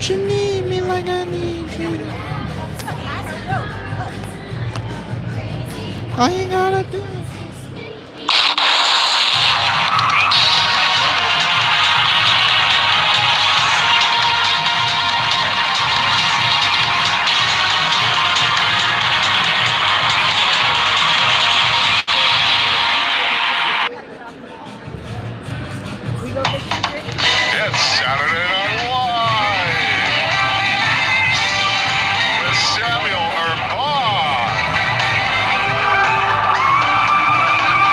Don't you need me like I need you? All you gotta do. It's Saturday Night Live with Samuel Urban,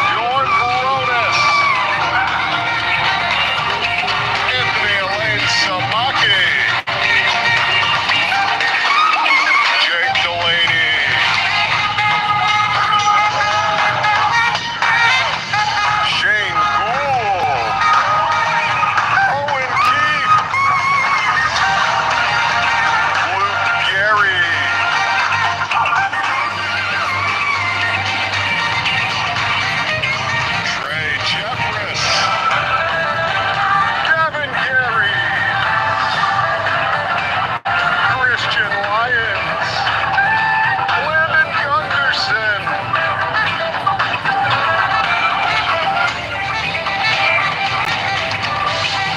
Bjorn Baronis, Anthony Elaine Samaki, Jake Delaney, Shane Gould, Owen Keefe, Luke Gary, Trey Jeffress, Gavin Gary, Christian Lyons, Landon Gunderson,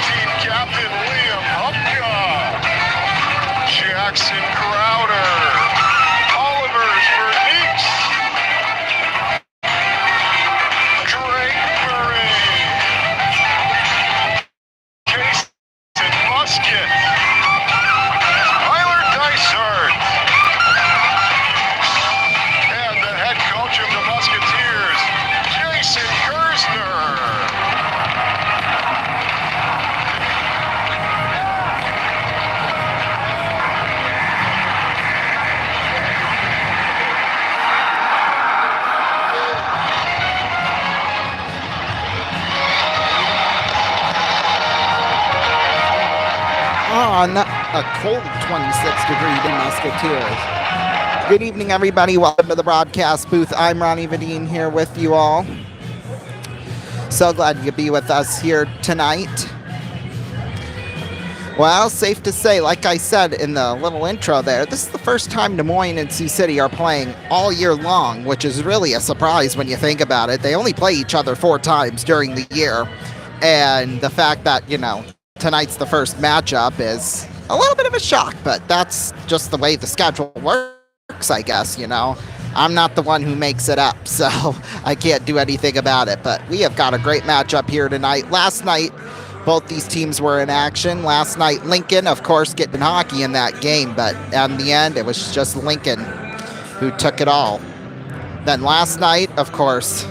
Team Captain Liam Hupka, Jackson Crowder, Oliver Verneeks, Drake Murray, Jason Musket, Tyler Dysart, and the head coach of the Musketeers, Jason Kersner. On a cold 26-degree to Musketeers. Good evening, everybody. Welcome to the broadcast booth. I'm Ronnie Vadine here with you all. So glad you could be with us here tonight. Well, safe to say, like I said in the little intro there, this is the first time Des Moines and Sioux City are playing all year long, which is really a surprise when you think about it. They only play each other 4 times during the year. And the fact that, tonight's the first matchup is a little bit of a shock, but that's just the way the schedule works, I guess, I'm not the one who makes it up, so I can't do anything about it. But we have got a great matchup here tonight. Last night, both these teams were in action. Last night, Lincoln, of course, getting hockey in that game, but in the end, it was just Lincoln who took it all. Then last night, of course,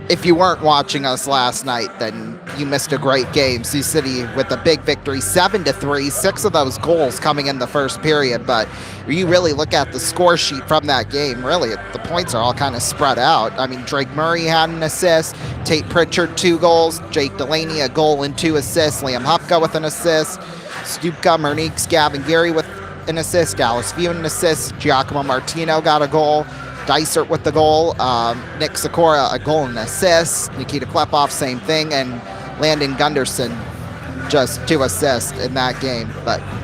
if you weren't watching us last night, then you missed a great game. Sioux City with a big victory, 7-3, 6 of those goals coming in the first period. But you really look at the score sheet from that game, really, the points are all kind of spread out. I mean, Drake Murray had an assist, Tate Pritchard 2 goals, Jake Delaney a goal and 2 assists, Liam Hupka with an assist, Stupka, Merneeks, Gavin Gary with an assist, Dallas View an assist, Giacomo Martino got a goal, Dysart with the goal, Nick Sikora a goal and an assist, Nikita Klepov same thing, and Landon Gunderson just 2 assists in that game.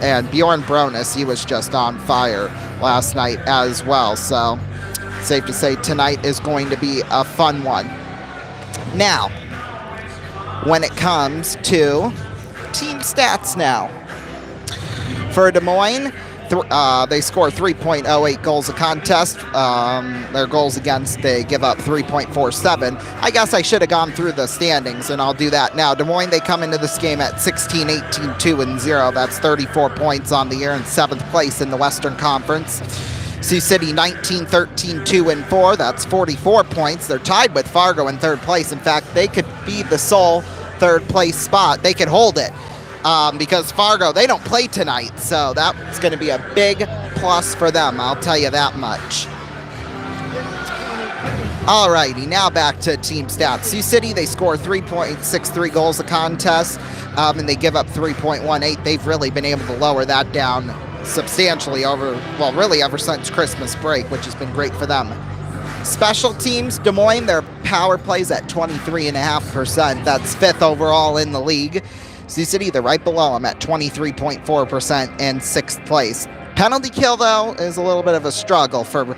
And Bjorn Baronis, he was just on fire last night as well. So safe to say tonight is going to be a fun one. Now, when it comes to team stats now, for Des Moines, they score 3.08 goals a contest. Their goals against, they give up 3.47. I guess I should have gone through the standings, and I'll do that now. Des Moines, they come into this game at 16, 18, 2, and 0. That's 34 points on the year in 7th place in the Western Conference. Sioux City, 19, 13, 2, and 4. That's 44 points. They're tied with Fargo in 3rd place. In fact, they could be the sole 3rd place spot. They could hold it. Because Fargo, they don't play tonight, so that's going to be a big plus for them, I'll tell you that much. Alrighty, now back to team stats. Sioux City, they score 3.63 goals a contest, and they give up 3.18. They've really been able to lower that down substantially really ever since Christmas break, which has been great for them. Special teams, Des Moines, their power plays at 23.5%. That's 5th overall in the league. Sioux City, they're right below them at 23.4% in 6th place. Penalty kill, though, is a little bit of a struggle for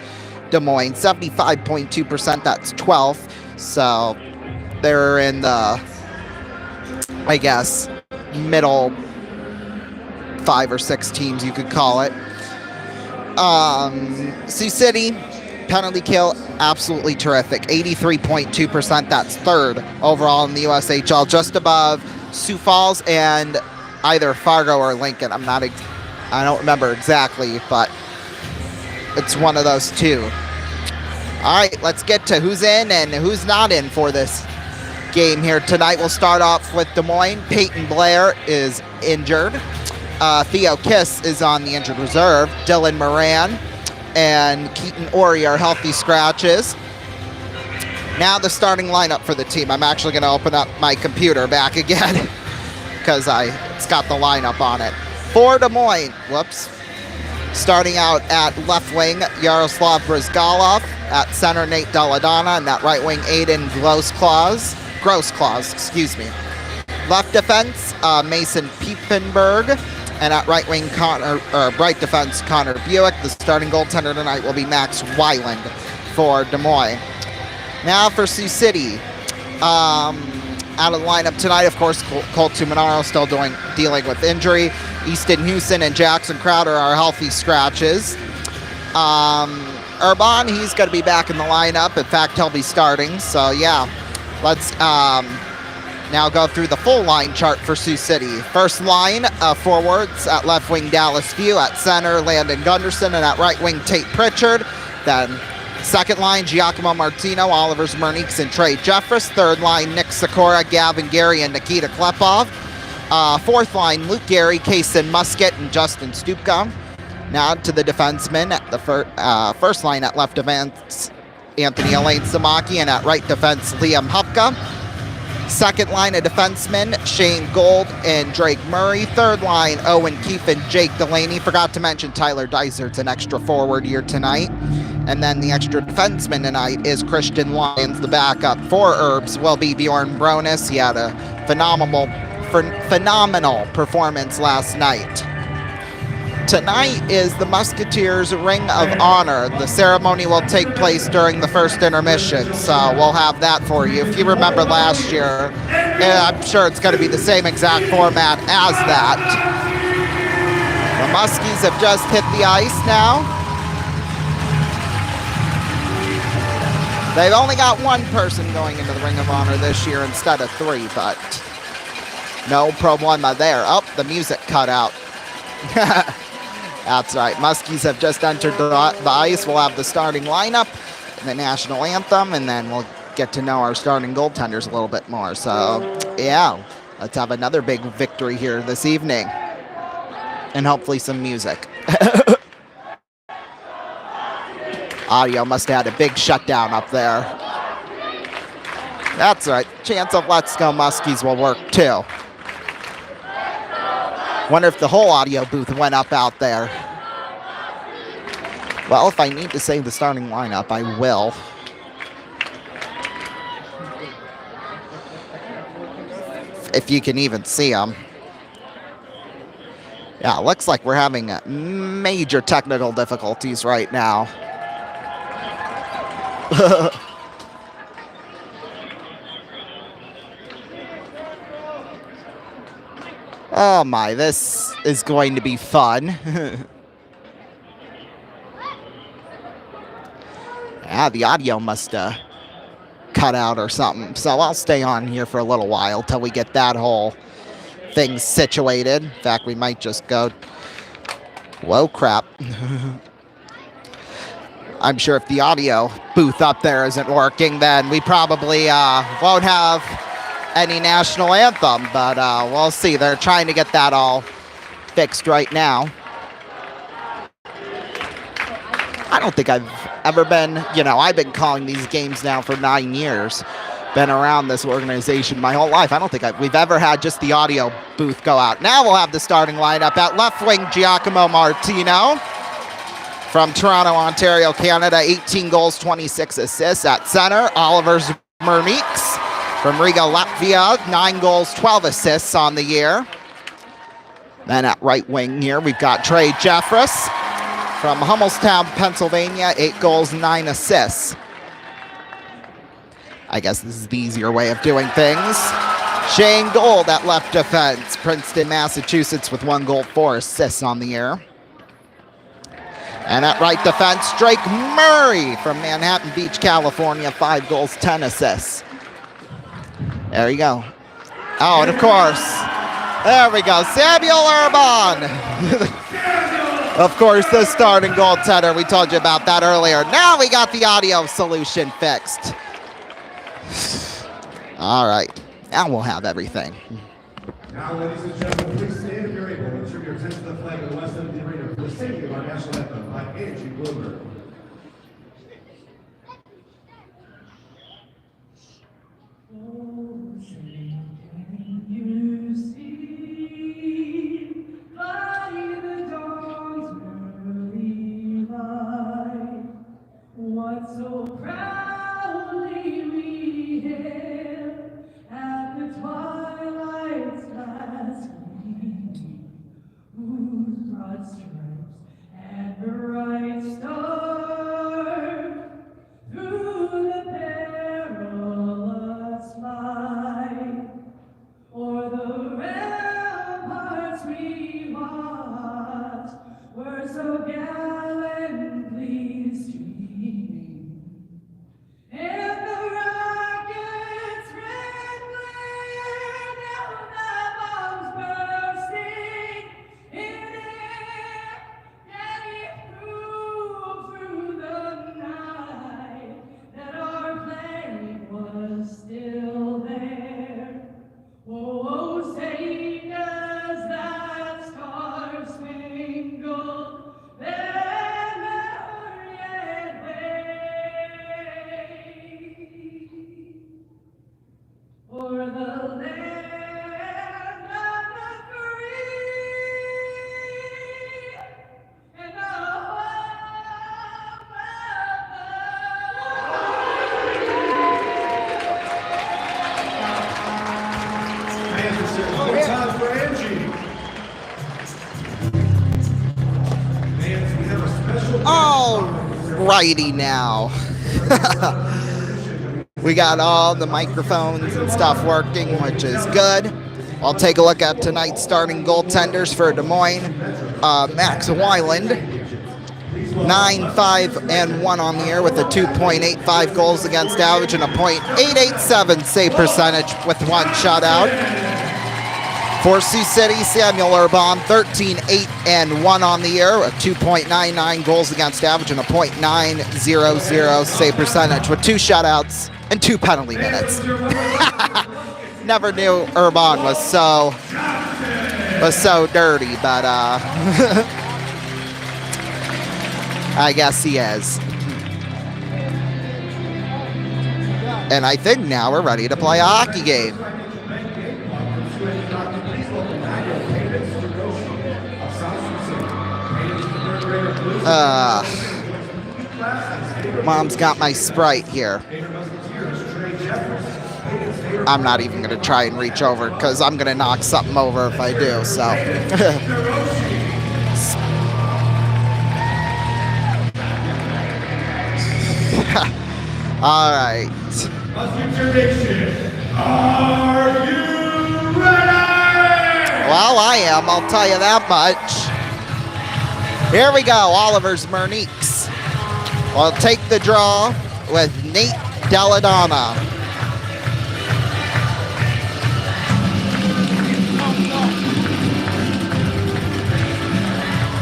Des Moines. 75.2%, that's 12th. So they're in the, I guess, middle 5 or 6 teams, you could call it. Sioux City, penalty kill, absolutely terrific. 83.2%, that's 3rd overall in the USHL, just above Sioux Falls and either Fargo or Lincoln. I don't remember exactly, but it's one of those two. All right, let's get to who's in and who's not in for this game here tonight. We'll start off with Des Moines. Peyton Blair is injured. Theo Kiss is on the injured reserve. Dylan Moran and Keaton Ori are healthy scratches. Now the starting lineup for the team. I'm actually going to open up my computer back again because it's got the lineup on it. For Des Moines, starting out at left wing, Yaroslav Brizgalov. At center, Nate Deladonna. And that right wing, Aiden Grossclaws, excuse me. Left defense, Mason Piepenberg. And at right wing, right defense, Connor Buick. The starting goaltender tonight will be Max Weiland for Des Moines. Now for Sioux City. Out of the lineup tonight, of course, Colt Tuminaro still dealing with injury. Easton Houston and Jackson Crowder are healthy scratches. Urban, he's going to be back in the lineup. In fact, he'll be starting. So, yeah, let's now go through the full line chart for Sioux City. First line, forwards at left wing, Dallas Few. At center, Landon Gunderson. And at right wing, Tate Pritchard. Then second line, Giacomo Martino, Oliver Zmerniks, and Trey Jeffress. Third line, Nick Sikora, Gavin Gary, and Nikita Klepov. Fourth line, Luke Gary, Kaysen Musket, and Justin Stupka. Now to the defensemen. At the first line at left defense, Anthony Elaine Samaki, and at right defense, Liam Hupka. Second line of defensemen, Shane Gold and Drake Murray. Third line, Owen Keefe and Jake Delaney. Forgot to mention Tyler Dysart's an extra forward here tonight. And then the extra defenseman tonight is Christian Lyons. The backup for Herbs will be Bjorn Bronis. He had a phenomenal performance last night. Tonight is the Musketeers Ring of Honor. The ceremony will take place during the first intermission, so we'll have that for you. If you remember last year, I'm sure it's going to be the same exact format as that. The Muskies have just hit the ice now. They've only got one person going into the Ring of Honor this year instead of 3, but no problema there. Oh, the music cut out. That's right. Muskies have just entered the ice. We'll have the starting lineup, the national anthem, and then we'll get to know our starting goaltenders a little bit more. So, yeah, let's have another big victory here this evening. And hopefully some music. Audio must have had a big shutdown up there. That's right. Chance of Let's Go Muskies will work too. Wonder if the whole audio booth went up out there. Well, if I need to say the starting lineup, I will. If you can even see them. Yeah, looks like we're having major technical difficulties right now. Oh my, this is going to be fun. Yeah, the audio must cut out or something. So I'll stay on here for a little while till we get that whole thing situated. In fact, we might just go... Whoa, crap. I'm sure if the audio booth up there isn't working, then we probably won't have any national anthem, but we'll see. They're trying to get that all fixed right now. I don't think I've ever been, I've been calling these games now for 9 years. Been around this organization my whole life. I don't think we've ever had just the audio booth go out. Now we'll have the starting lineup. At left wing, Giacomo Martino from Toronto, Ontario, Canada. 18 goals, 26 assists. At center, Oliver Zmerniks from Riga, Latvia. 9 goals, 12 assists on the year. Then at right wing here, we've got Trey Jeffress from Hummelstown, Pennsylvania. 8 goals, 9 assists. I guess this is the easier way of doing things. Shane Gold at left defense, Princeton, Massachusetts, with 1 goal, 4 assists on the year. And at right defense, Drake Murray from Manhattan Beach, California, 5 goals, 10 assists. There you go. Oh, and of course, there we go, Samuel Urban. Of course, the starting goaltender. We told you about that earlier. Now we got the audio solution fixed. All right, now we'll have everything. Now, ladies and gentlemen, please stand if you're able and turn your attention to the flag of the west end of the arena for the singing of our national anthem by Angie Bloomberg. What so proudly we hailed at the twilight's last gleaming, whose broad stripes and bright stars through the perilous fight, o'er the ramparts we watched, were so gallantly streaming, and the rockets' red glare down the bombs bursting in air, yet through the night that our flag was still there. Oh, say does that star-spangled banner yet wave o'er the land of the free and the home Fans are saying, one time for Angie. Fans, we have a special. All righty now. We got all the microphones and stuff working, which is good. I'll take a look at tonight's starting goaltenders for Des Moines. Max Weiland, 9-5-1 on the year with a 2.85 goals against average and a .887 save percentage with 1 shutout. For Sioux City, Samuel Urban, 13-8-1 on the year, a 2.99 goals against average and a .900 save percentage with 2 shutouts and 2 penalty minutes. Never knew Urban was so dirty, but I guess he is. And I think now we're ready to play a hockey game. Mom's got my Sprite here. I'm not even going to try and reach over because I'm going to knock something over if I do, so. All right. Are you ready? Well, I am, I'll tell you that much. Here we go, Oliver's Merniques. We'll take the draw with Nate Deladonna.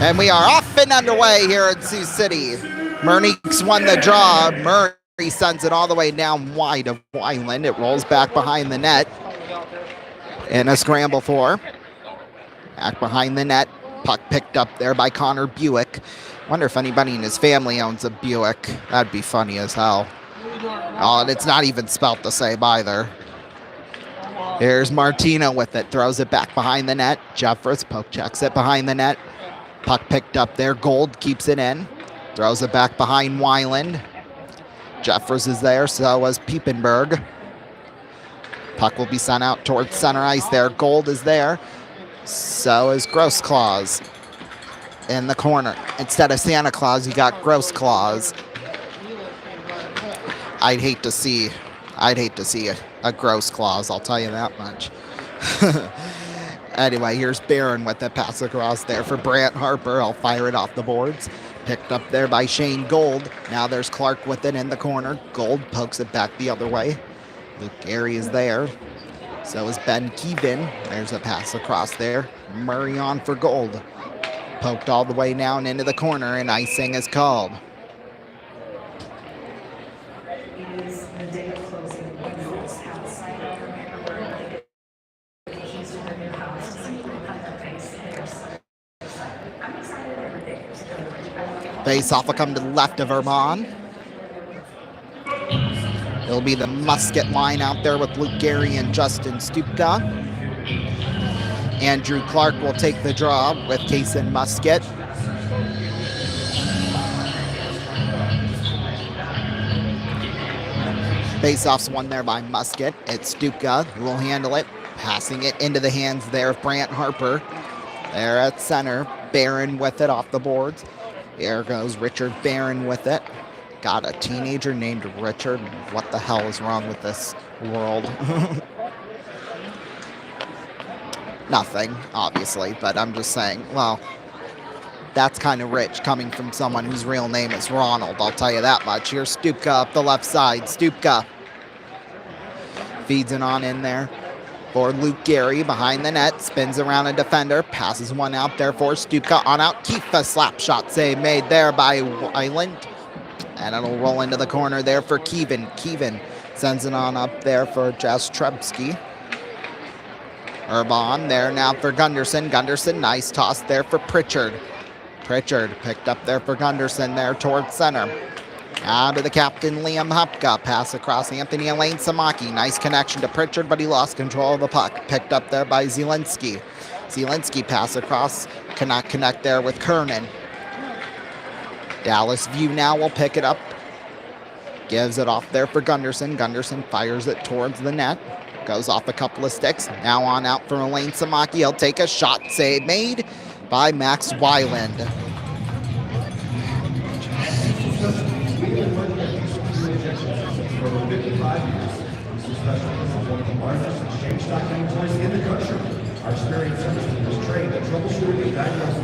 And we are off and underway here at Sioux City. Merniques won the draw. Murray sends it all the way down wide of Weiland. It rolls back behind the net. In a scramble for. Back behind the net. Puck picked up there by Connor Buick. Wonder if anybody in his family owns a Buick. That'd be funny as hell. Oh, and it's not even spelt the same either. Here's Martino with it. Throws it back behind the net. Jeffress poke checks it behind the net. Puck picked up there. Gold keeps it in. Throws it back behind Weiland. Jeffress is there. So was Piepenberg. Puck will be sent out towards center ice there. Gold is there. So is Gross Claus in the corner. Instead of Santa Claus, you got Gross Claus. I'd hate to see a Gross Claus, I'll tell you that much. Anyway, here's Barron with the pass across there for Brant Harper. I'll fire it off the boards. Picked up there by Shane Gold. Now there's Clark with it in the corner. Gold pokes it back the other way. Luke Gary is there. So is Ben Keevan. There's a pass across there. Murray on for Gold. Poked all the way down into the corner, and icing is called. It is the day of closing. When folks outside of your neighborhood, the keys to their new house, and you can their face, and they're so excited. I'm excited every day. Face off will come to the left of Urban. It'll be the Musket line out there with Luke Gary and Justin Stupka. Andrew Clark will take the draw with Kaysen Musket. Face-off's won there by Musket. It's Stupka who will handle it, passing it into the hands there of Brant Harper. There at center, Barron with it off the boards. There goes Richard Barron with it. Got a teenager named Richard. What the hell is wrong with this world? Nothing, obviously, but I'm just saying, well, that's kind of rich coming from someone whose real name is Ronald, I'll tell you that much. Here's Stupka up the left side. Stupka feeds it on in there for Luke Gary behind the net. Spins around a defender. Passes one out there for Stupka. On out. Keefe, a slap shot save made there by Weiland. And it'll roll into the corner there for Keevan. Keevan sends it on up there for Jastrzebski. Urban there now for Gunderson. Gunderson, nice toss there for Pritchard. Pritchard picked up there for Gunderson there towards center. Now to the captain, Liam Hupka. Pass across Anthony Elaine Samaki. Nice connection to Pritchard, but he lost control of the puck. Picked up there by Zielinski. Zielinski pass across. Cannot connect there with Kernan. Dallas View now will pick it up. Gives it off there for Gunderson. Gunderson fires it towards the net. Goes off a couple of sticks. Now on out for Elaine Samaki. He'll take a shot save made by Max Weiland.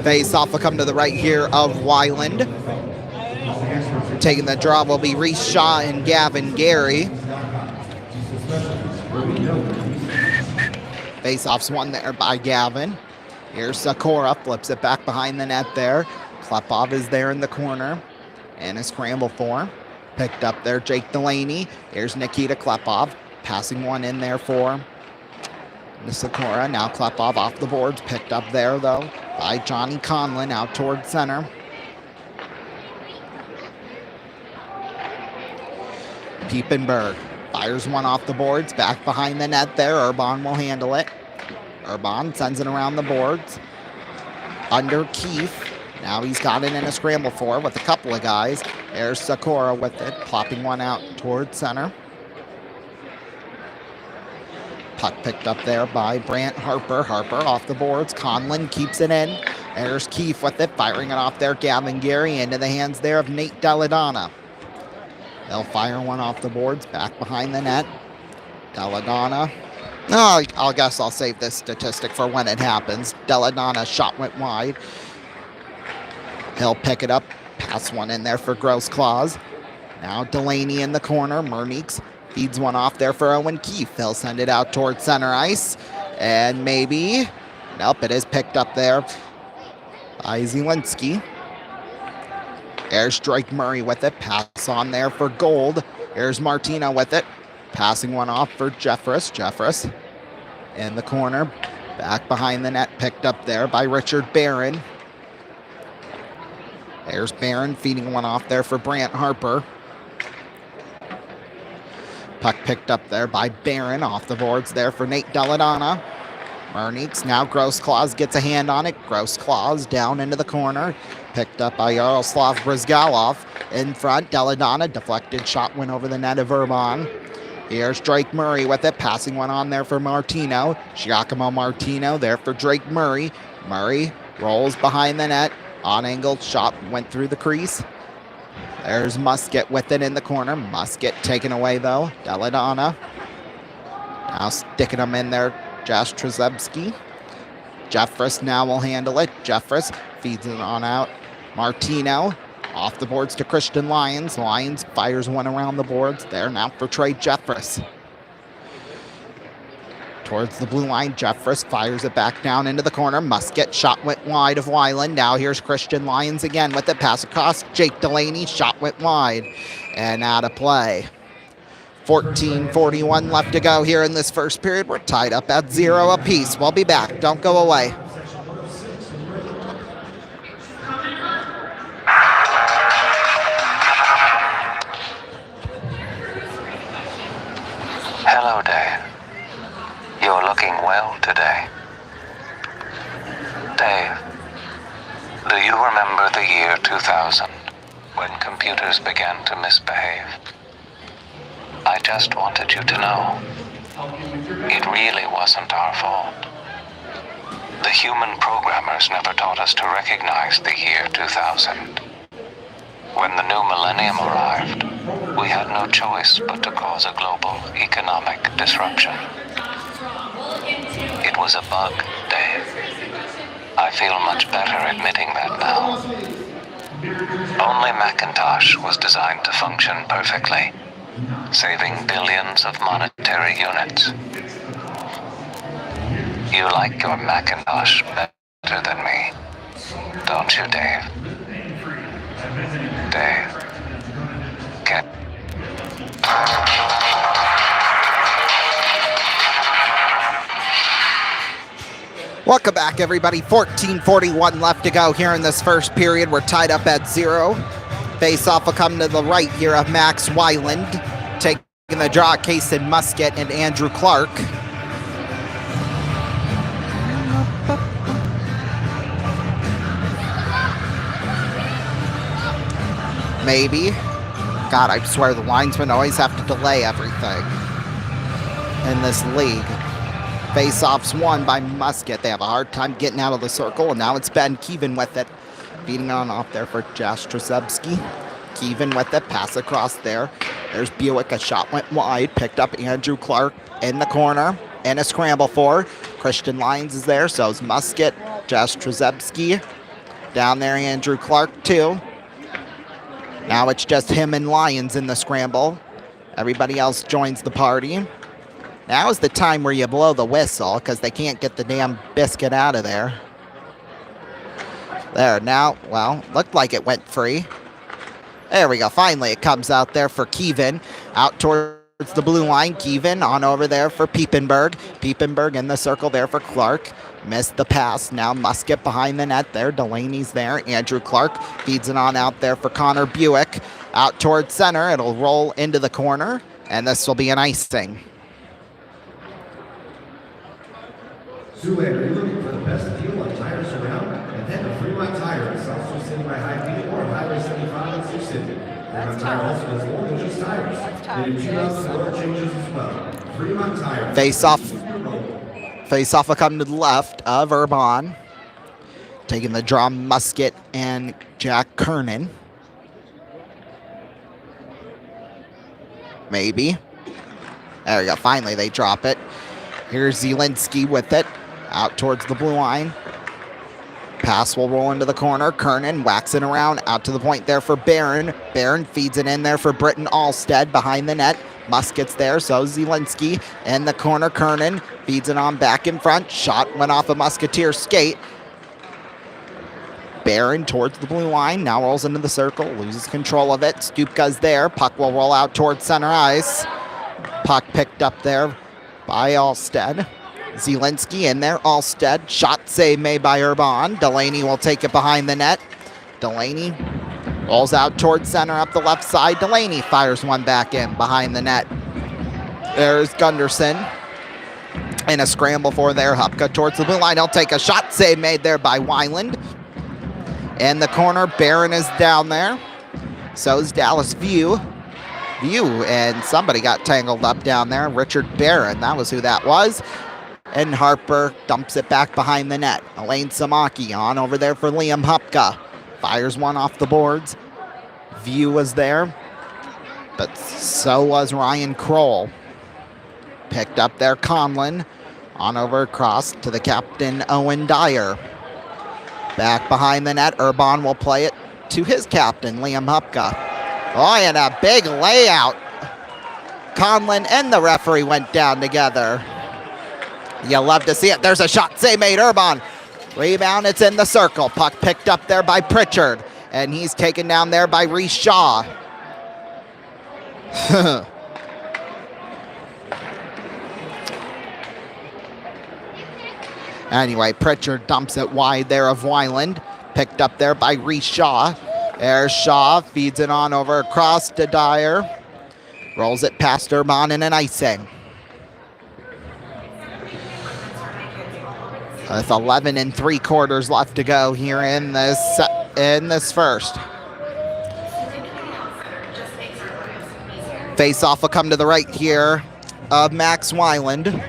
Face off will come to the right here of Weiland. Taking the draw will be Reese Shaw and Gavin Gary. Face-off's won there by Gavin. Here's Sakura, flips it back behind the net there. Klepov is there in the corner. And a scramble for him. Picked up there, Jake Delaney. Here's Nikita Klepov, passing one in there for Sakura. Now Klepov off the boards, picked up there though by Johnny Conlon out towards center. Piepenberg fires one off the boards, back behind the net there. Urban will handle it. Urban sends it around the boards. Under Keefe. Now he's got it in a scramble for with a couple of guys. There's Sakura with it, plopping one out towards center. Puck picked up there by Brant Harper. Harper off the boards. Conlon keeps it in. There's Keefe with it, firing it off there. Gavin Gary into the hands there of Nate Deladonna. They'll fire one off the boards, back behind the net. Deladonna. Oh, I guess I'll save this statistic for when it happens. Deladonna's shot went wide. He'll pick it up, pass one in there for Gross Claus. Now Delaney in the corner. Merniks feeds one off there for Owen Keefe. He'll send it out towards center ice. And maybe, nope, it is picked up there by Zielinski. There's Drake Murray with it. Pass on there for Gold. Here's Martina with it. Passing one off for Jeffress. Jeffress in the corner. Back behind the net. Picked up there by Richard Barron. There's Barron feeding one off there for Brant Harper. Puck picked up there by Barron off the boards there for Nate Deladonna. Merniks, now Gross Claus gets a hand on it. Gross Claus down into the corner. Picked up by Yaroslav Brizgalov in front. Deladonna, deflected shot went over the net of Urban. Here's Drake Murray with it, passing one on there for Martino. Giacomo Martino there for Drake Murray. Murray rolls behind the net. On angle shot went through the crease. There's Musket with it in the corner. Musket taken away though. Deladonna. Now sticking him in there. Josh Trzebski. Jeffress now will handle it. Jeffress feeds it on out. Martino off the boards to Christian Lyons. Lyons fires one around the boards. There now for Trey Jeffress. Towards the blue line, Jeffress fires it back down into the corner. Musket shot went wide of Weiland. Now here's Christian Lyons again with the pass across. Jake Delaney shot went wide and out of play. 14:41 left to go here in this first period. We're tied up at 0 apiece. We'll be back. Don't go away. Hello, Dave. You're looking well today. Dave, do you remember the year 2000, when computers began to misbehave? I just wanted you to know, it really wasn't our fault. The human programmers never taught us to recognize the year 2000. When the new millennium arrived, we had no choice but to cause a global economic disruption. It was a bug, Dave. I feel much better admitting that now. Only Macintosh was designed to function perfectly, saving billions of monetary units. You like your Macintosh better than me, don't you, Dave? Dave. Can... Welcome back, everybody. 14:41 left to go here in this first period. We're tied up at 0. Face-off will come to the right here of Max Weiland, taking the draw, Kason Musket and Andrew Clark. Maybe. God, I swear the linesmen always have to delay everything in this league. Face-offs won by Musket. They have a hard time getting out of the circle, and now it's Ben Keevan with it. Beating on off there for Josh Trzebski. Keevan with it, pass across there. There's Buick, a shot went wide, picked up Andrew Clark in the corner, and a scramble for. Christian Lyons is there, so is Musket. Josh Trzebski. Down there, Andrew Clark too. Now it's just him and Lyons in the scramble. Everybody else joins the party. Now is the time where you blow the whistle because they can't get the damn biscuit out of there. There, now, well, looked like it went free. There we go. Finally, it comes out there for Keevan. Out towards the blue line. Keevan on over there for Piepenberg. Piepenberg in the circle there for Clark. Missed the pass. Now Musket behind the net there. Delaney's there. Andrew Clark feeds it on out there for Connor Buick. Out towards center. It'll roll into the corner, and this will be an icing. Zoolander, you're looking for the best deal on tires around? And then a Fremont Tire in South Sioux City by Highfield or Highway 75 in Sioux City. Fremont Tire also does more than just tires. They do 2,000 oil changes as well. Fremont Tire. Face-off will come to the left of Urban. Taking the draw, Musket and Jack Kernan. Maybe. There we go. Finally, they drop it. Here's Zielinski with it. Out towards the blue line. Pass will roll into the corner. Kernan waxing around. Out to the point there for Barron. Barron feeds it in there for Britton Alstead behind the net. Musket's there, so Zielinski in the corner. Kernan feeds it on back in front. Shot went off a Musketeer skate. Barron towards the blue line. Now rolls into the circle. Loses control of it. Stupka's there. Puck will roll out towards center ice. Puck picked up there by Alstead. Zielinski in there. Alstead. Shot save made by Urban. Delaney will take it behind the net. Delaney rolls out towards center up the left side. Delaney fires one back in behind the net. There's Gunderson. And a scramble for there. Hupka towards the blue line. He'll take a shot save made there by Weiland. In the corner, Barron is down there. So is Dallas View. View, and somebody got tangled up down there. Richard Barron, that was who that was. And Harper dumps it back behind the net. Elaine Samaki on over there for Liam Hupka. Fires one off the boards. View was there, but so was Ryan Kroll. Picked up there Conlon. On over across to the captain, Owen Dyer. Back behind the net, Urban will play it to his captain, Liam Hupka. Oh, and a big layout. Conlon and the referee went down together. You love to see it. There's a shot. Save made. Urban. Rebound. It's in the circle. Puck picked up there by Pritchard. And he's taken down there by Reese Shaw. Anyway, Pritchard dumps it wide there of Weiland. Picked up there by Reese Shaw. There's Shaw. Feeds it on over across to Dyer. Rolls it past Urban in an icing. With 11 3/4 left to go here in this first. Face-off will come to the right here of Max Weiland.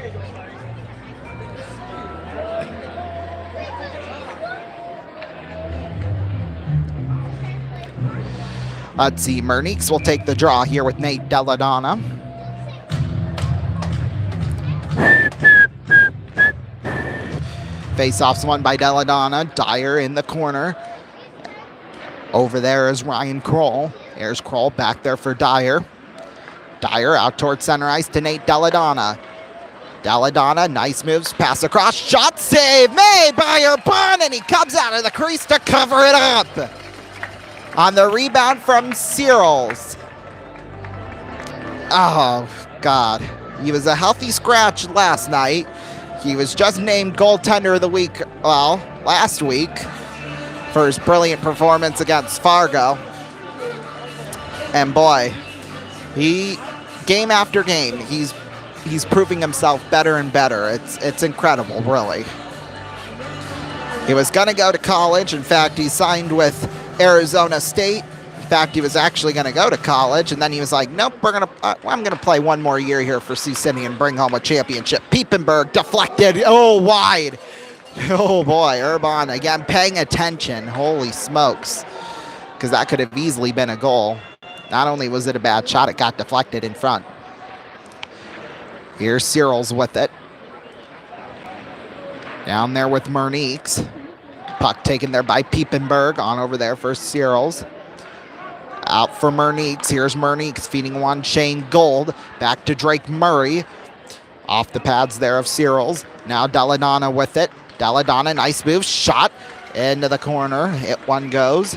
Let's see, Merniques will take the draw here with Nate Deladonna. Face-off's won by Deladonna. Dyer in the corner. Over there is Ryan Kroll. There's Kroll back there for Dyer. Dyer out towards center ice to Nate Deladonna. Deladonna, nice moves, pass across, shot save made by Urban, and he comes out of the crease to cover it up. On the rebound from Searles. Oh, God. He was a healthy scratch last night. He was just named goaltender of the week, well, last week for his brilliant performance against Fargo. And boy, game after game, he's proving himself better and better. It's incredible, really. He was going to go to college. In fact, he signed with Arizona State. In fact, he was actually going to go to college, and then he was like, nope, I'm going to play one more year here for Sioux City and bring home a championship. Piepenberg deflected, wide. Oh boy, Urban again paying attention. Holy smokes. Because that could have easily been a goal. Not only was it a bad shot, it got deflected in front. Here's Searles with it. Down there with Merniques. Puck taken there by Piepenberg. On over there for Searles. Out for Merniques. Here's Merniques feeding one Shane Gold. Back to Drake Murray. Off the pads there of Searles. Now Deladonna with it. Deladonna, nice move. Shot into the corner. Hit one goes.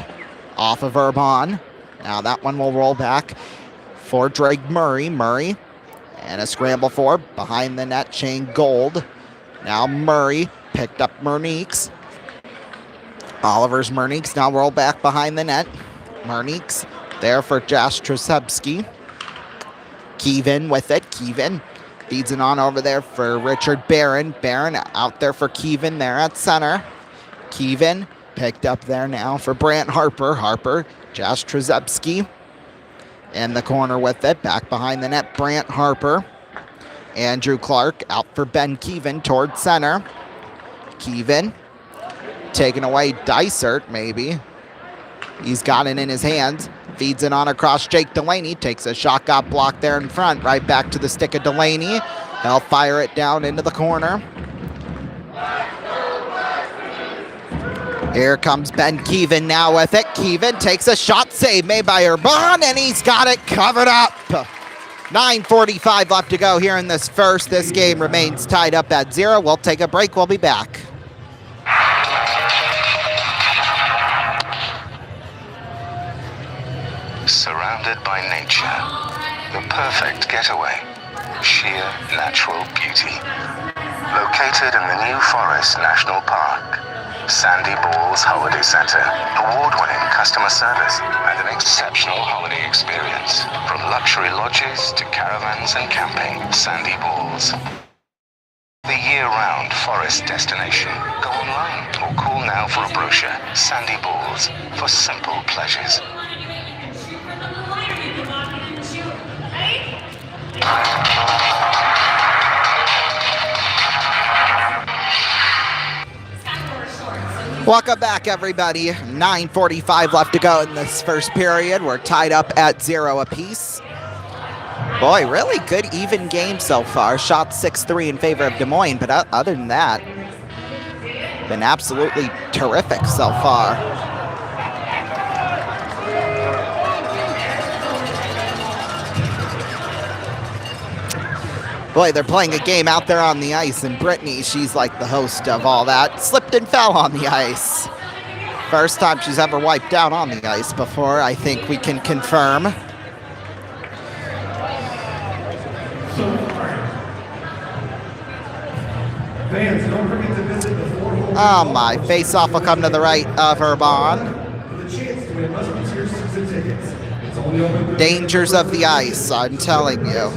Off of Urban. Now that one will roll back for Drake Murray. Murray. And a scramble for behind the net, Shane Gold. Now Murray picked up Merniques. Oliver's Merniques now roll back behind the net. Merniques there for Josh Trusebski. Keevan with it. Keevan feeds it on over there for Richard Barron. Barron out there for Keevan there at center. Keevan picked up there now for Brant Harper. Harper, Josh Trusebski in the corner with it. Back behind the net, Brant Harper. Andrew Clark out for Ben Keevan towards center. Keevan taking away Dysert, maybe. He's got it in his hands. Feeds it on across Jake Delaney. Takes a shot, got blocked there in front. Right back to the stick of Delaney. They'll fire it down into the corner. Here comes Ben Keevan now with it. Keevan takes a shot, save made by Urban, and he's got it covered up. 9:45 left to go here in this first. This game remains tied up at 0. We'll take a break. We'll be back. Surrounded by nature, the perfect getaway, sheer natural beauty. Located in the New Forest National Park, Sandy Balls Holiday Center, award-winning customer service and an exceptional holiday experience. From luxury lodges to caravans and camping, Sandy Balls. The year-round forest destination. Go online or call now for a brochure. Sandy Balls, for simple pleasures. Welcome back, everybody. 9:45 left to go in this first period. We're tied up at 0 apiece. Boy, really good even game so far. Shot 6-3 in favor of Des Moines, but other than that, been absolutely terrific so far. Boy, they're playing a game out there on the ice, and Brittany, she's like the host of all that, slipped and fell on the ice. First time she's ever wiped out on the ice before, I think we can confirm. Fans, don't forget to visit the four-hole. Oh my, face-off will come to the right of Urbon. For the chance to win Musketeers season tickets. It's only open to Dangers of the ice, I'm telling you.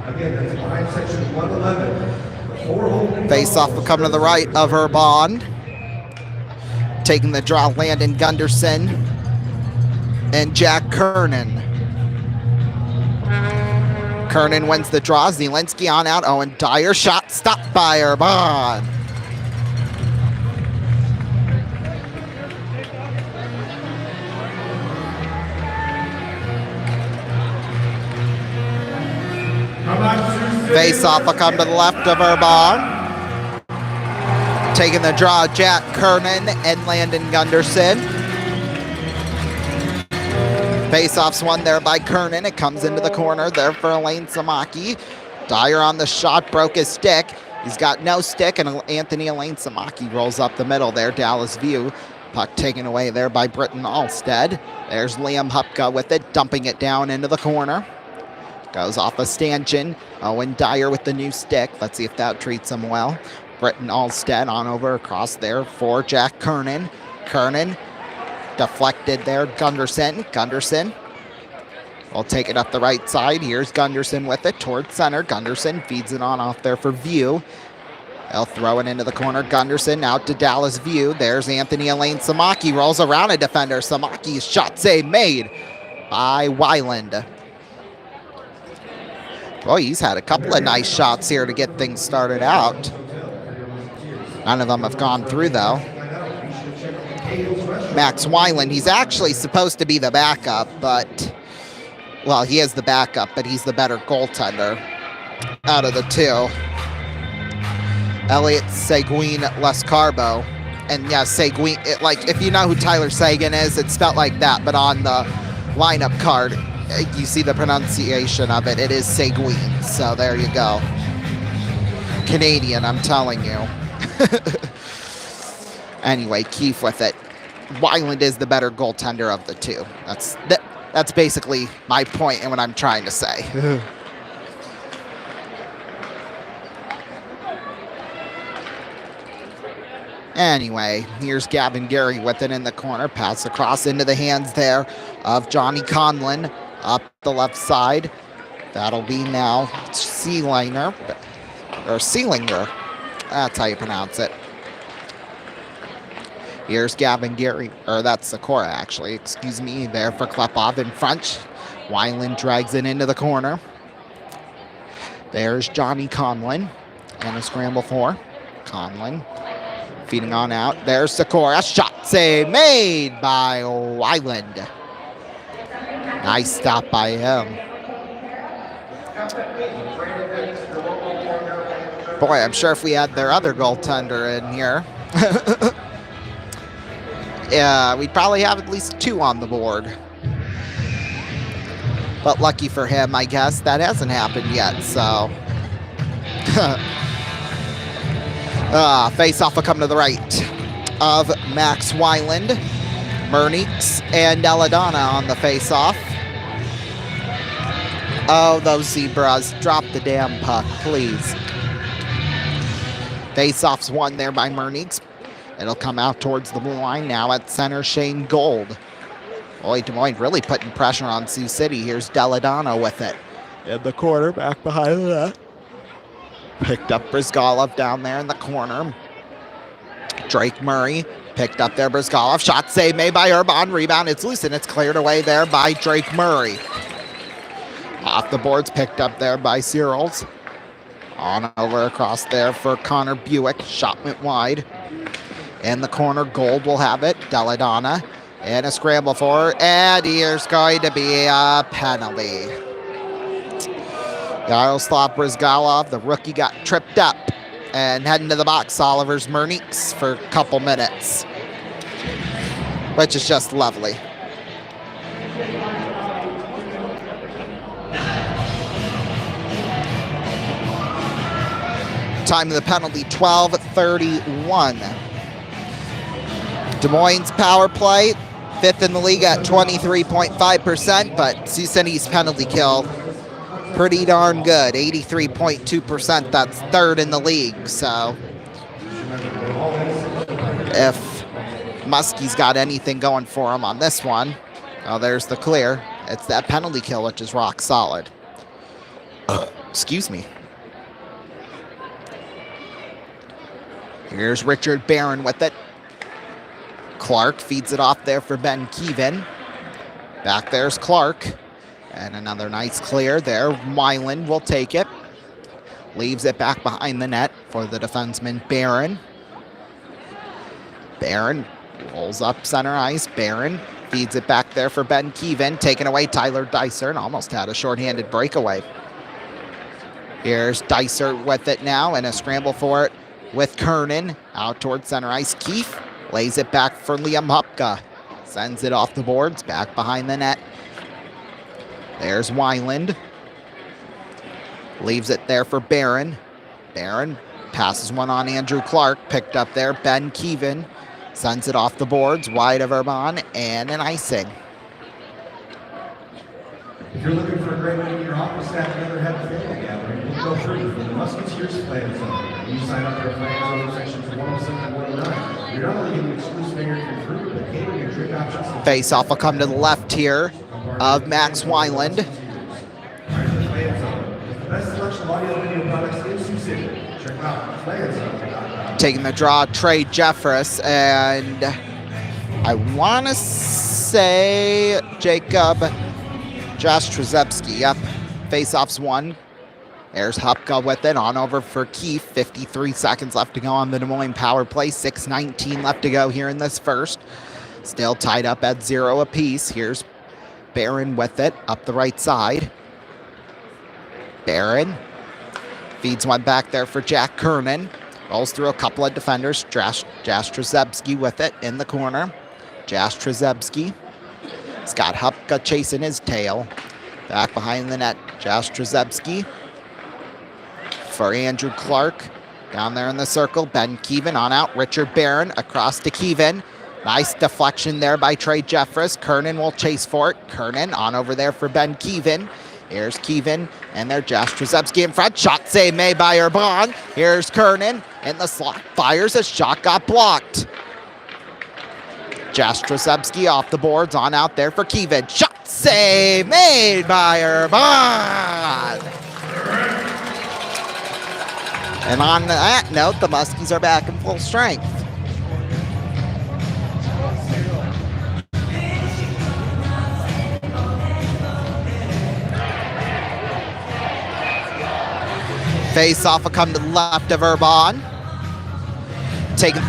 Again, that's behind section 111. The four-hole. Face-off will come to the right of Urbon. Taking the draw, Landon Gunderson and Jack Kernan. Kernan wins the draw. Zielinski on out. Owen Dyer. Shot stopped by Urbon. Face-off will come to the left of Urbon. Taking the draw, Jack Kernan and Landon Gunderson. Face-off's won there by Kernan. It comes into the corner there for Elaine Samaki. Dyer on the shot, broke his stick. He's got no stick, and Anthony Elaine Samaki rolls up the middle there. Dallas View. Puck taken away there by Britton Alstead. There's Liam Hupka with it, dumping it down into the corner. Goes off a stanchion. Owen Dyer with the new stick. Let's see if that treats him well. Britton Alstead on over across there for Jack Kernan. Kernan deflected there. Gunderson. Gunderson will take it up the right side. Here's Gunderson with it towards center. Gunderson feeds it on off there for View. They'll throw it into the corner. Gunderson out to Dallas View. There's Anthony Elaine Samaki. Rolls around a defender. Samaki's shot save made by Weiland. Boy, he's had a couple of nice shots here to get things started out. None of them have gone through, though. Max Weiland, he's actually supposed to be the backup, but, well, he is the backup, but he's the better goaltender out of the two. Elliot Seguin Lescarbo. And yeah, Seguin, like, if you know who Tyler Seguin is, it's spelled like that, but on the lineup card, you see the pronunciation of it. It is Seguin, so there you go. Canadian, I'm telling you. Anyway, Keefe with it. Weiland is the better goaltender of the two. That's basically my point and what I'm trying to say. Anyway, here's Gavin Gary with it in the corner. Pass across into the hands there of Johnny Conlon up the left side. That'll be now Seelinger, or Seelinger. That's how you pronounce it. Here's Gavin Gary, or that's Sakura actually, excuse me, there for Klepov in front. Weiland drags it into the corner. There's Johnny Conlon and a scramble for Conlon. Feeding on out. There's Sakura. Shot save made by Weiland. Nice stop by him. Boy, I'm sure if we had their other goaltender in here, yeah, we'd probably have at least two on the board. But lucky for him, I guess, that hasn't happened yet, so. Face-off will come to the right of Max Weiland. Murnix and Deladonna on the face-off. Oh, those Zebras. Drop the damn puck, please. Face-off's won there by Murnix. It'll come out towards the blue line now at center, Shane Gold. Boy, Des Moines really putting pressure on Sioux City. Here's Deladonna with it. In the corner, back behind that. Picked up Brizgalov down there in the corner. Drake Murray picked up there. Brizgalov. Shot save made by Urbon. Rebound. It's loose and it's cleared away there by Drake Murray. Off the boards, picked up there by Searles. On over across there for Connor Buick. Shot went wide. In the corner, Gold will have it. Deladonna. And a scramble for her. And here's going to be a penalty. Yaroslav Brizgalov, the rookie, got tripped up and heading to the box. Oliver's Merniks for a couple minutes, which is just lovely. Time of the penalty, 12:31. Des Moines power play, 5th in the league at 23.5%, but Sioux City's penalty kill, pretty darn good, 83.2%. That's 3rd in the league. So if Muskie's got anything going for him on this one, oh, there's the clear. It's that penalty kill, which is rock solid. Excuse me. Here's Richard Barron with it. Clark feeds it off there for Ben Keevan. Back there's Clark. And another nice clear there. Mylan will take it. Leaves it back behind the net for the defenseman Barron. Barron rolls up center ice. Barron feeds it back there for Ben Keevan. Taking away Tyler Dicer and almost had a shorthanded breakaway. Here's Dicer with it now and a scramble for it with Kernan. Out towards center ice. Keefe lays it back for Liam Hupka. Sends it off the boards. Back behind the net. There's Wyland. Leaves it there for Barron. Barron passes one on Andrew Clark. Picked up there. Ben Keevan sends it off the boards. Wide of Urbon and an icing. If you're looking for a great way to get your office staff together, have a family gathering, we'll go free from the Musketeers Plan Zone. You sign up for a Plan Zone sections 107 and 109. You're not only getting exclusive air for free, but catering and drink options. Face off will come to the left here of Max Wyland. Plan Zone. The best selection of audio and video products in Sioux City. Check out planzone.com. Taking the draw, Trey Jeffress, and I want to say Jacob Jastrzewski. Yep, face-off's one. There's Hupka with it, on over for Keefe. 53 seconds left to go on the Des Moines power play. 6:19 left to go here in this first. Still tied up at 0 apiece. Here's Barron with it, up the right side. Barron feeds one back there for Jack Kernan. Rolls through a couple of defenders. Jastrzewski with it in the corner. Jastrzewski. Scott Hupka chasing his tail. Back behind the net, Jastrzewski. For Andrew Clark. Down there in the circle, Ben Keevan on out. Richard Barron across to Keevan. Nice deflection there by Trey Jeffress. Kernan will chase for it. Kernan on over there for Ben Keevan. Here's Keevan, and there Jastrzewski in front. Shot save made by Urbon. Here's Kernan in the slot. Fires, a shot got blocked. Jastrzewski off the boards, on out there for Keevan. Shot save made by Urbon. And on that note, the Muskies are back in full strength. Face off will come to the left of Urbon. Taking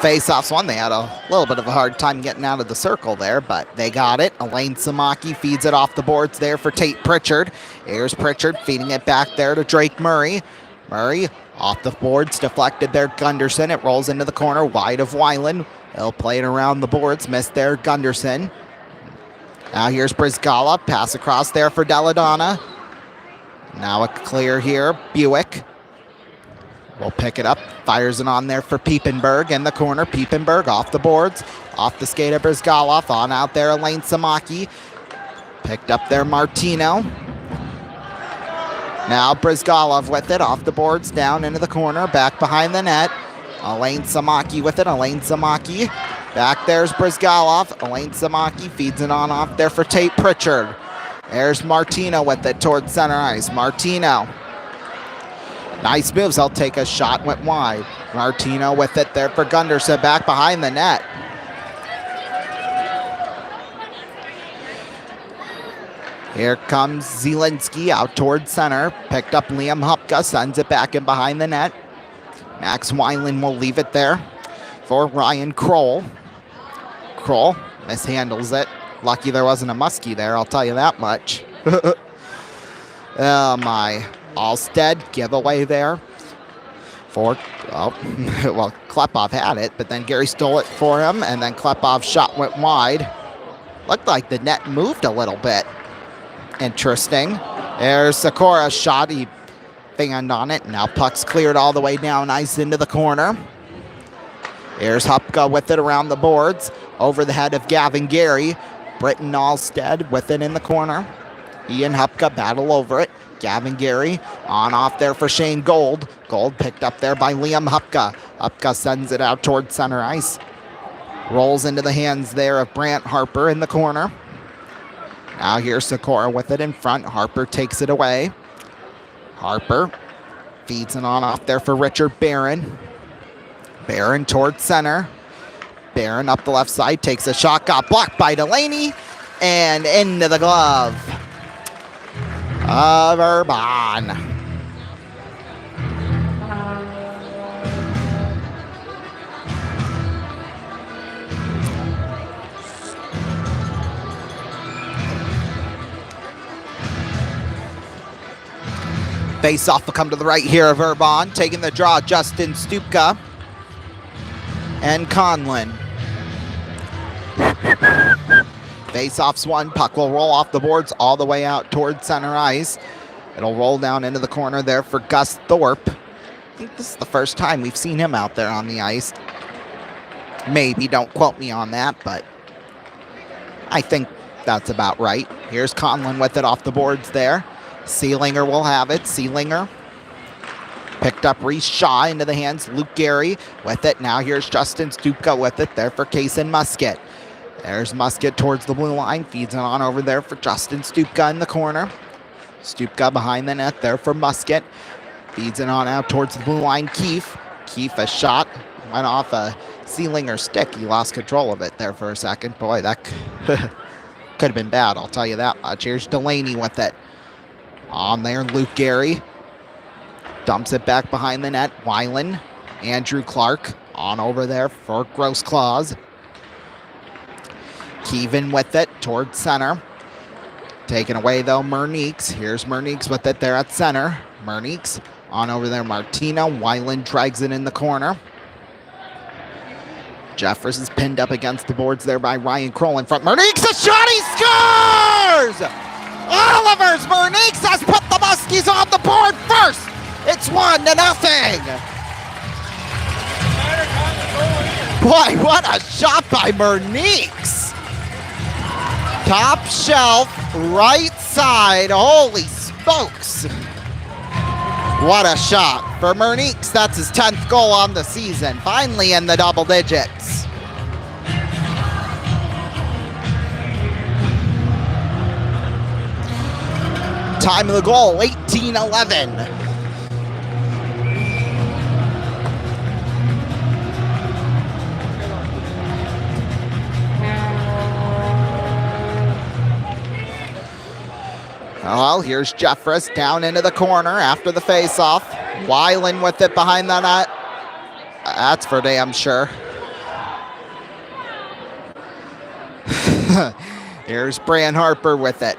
face-offs one. They had a little bit of a hard time getting out of the circle there, but they got it. Elaine Samaki feeds it off the boards there for Tate Pritchard. Here's Pritchard feeding it back there to Drake Murray. Murray off the boards, deflected there. Gunderson. It rolls into the corner, wide of Wyland. They'll play it around the boards. Missed there, Gunderson. Now here's Brizgalov. Pass across there for Deladonna. Now a clear here. Buick will pick it up. Fires it on there for Piepenberg in the corner. Piepenberg off the boards. Off the skate of Brizgalov. On out there, Elaine Samaki. Picked up there, Martino. Now Brizgalov with it. Off the boards, down into the corner. Back behind the net. Elaine Samaki with it. Elaine Samaki. Back there's Brizgalov. Elaine Samaki feeds it on off there for Tate Pritchard. There's Martino with it towards center ice. Martino. Nice moves. I'll take a shot. Went wide. Martino with it there for Gunderson. Back behind the net. Here comes Zielinski out towards center. Picked up Liam Hupka, sends it back in behind the net. Max Weiland will leave it there for Ryan Kroll. Kroll mishandles it. Lucky there wasn't a muskie there, I'll tell you that much. Oh my. Alstead giveaway there for, well, Klepov had it, but then Gary stole it for him, and then Klepov's shot went wide. Looked like the net moved a little bit. Interesting. There's Sakura's shot. He banged on it. Now puck's cleared all the way down ice into the corner. Here's Hupka with it around the boards. Over the head of Gavin Gary. Britton Alstead with it in the corner. He and Hupka battle over it. Gavin Gary on off there for Shane Gold. Gold picked up there by Liam Hupka. Hupka sends it out towards center ice. Rolls into the hands there of Brant Harper in the corner. Now here's Sakura with it in front. Harper takes it away. Harper feeds it on off there for Richard Barron. Barron towards center. Barron up the left side, takes a shot, got blocked by Delaney, and into the glove of Urban. Face off will come to the right here of Urban, taking the draw, Justin Stupka and Conlon. Face-off's one. Puck will roll off the boards all the way out towards center ice. It'll roll down into the corner there for Gus Thorpe. I think this is the first time we've seen him out there on the ice. Maybe, don't quote me on that, but I think that's about right. Here's Conlon with it off the boards there. Seelinger will have it. Seelinger picked up Reese Shaw into the hands. Luke Gary with it. Now here's Justin Stupka with it there for Kaysen Musket. There's Musket towards the blue line. Feeds it on over there for Justin Stupka in the corner. Stupka behind the net there for Musket. Feeds it on out towards the blue line. Keefe. Keefe, a shot. Went off a Seelinger stick. He lost control of it there for a second. Boy, that could have been bad, I'll tell you that much. Here's Delaney with it. On there, Luke Gary. Dumps it back behind the net. Weiland. Andrew Clark on over there for Gross Claws. Keevan with it towards center. Taken away though, Merneeks. Here's Merneeks with it there at center. Merneeks on over there, Martino. Weiland drags it in the corner. Jeffers is pinned up against the boards there by Ryan Kroll in front. Merneeks, a shot, he scores! Oliver's Merneeks has put the Muskies on the board first. It's 1-0. Boy, what a shot by Merneeks. Top shelf, right side. Holy smokes. What a shot for Merneeks. That's his 10th goal on the season. Finally in the double digits. Time of the goal, 18:11. Well, here's Jeffress down into the corner after the face-off. Weiland with it behind the net. That's for damn sure. Here's Bran Harper with it.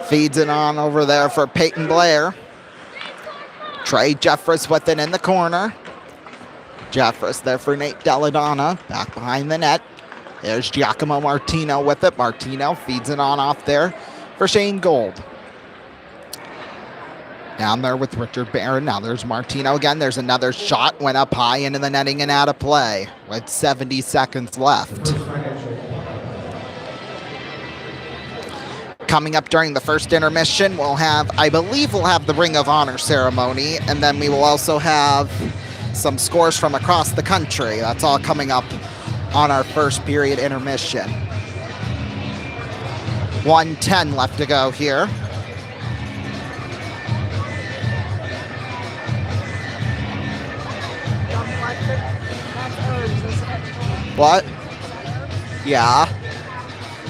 Feeds it on over there for Peyton Blair. Trey Jeffress with it in the corner. Jeffress there for Nate Deladonna. Back behind the net. There's Giacomo Martino with it. Martino feeds it on off there for Shane Gold. Down there with Richard Barron. Now there's Martino again. There's another shot. Went up high into the netting and out of play with 70 seconds left. Coming up during the first intermission, I believe we'll have the Ring of Honor ceremony, and then we will also have some scores from across the country. That's all coming up on our first period intermission. 1:10 left to go here. What? Yeah.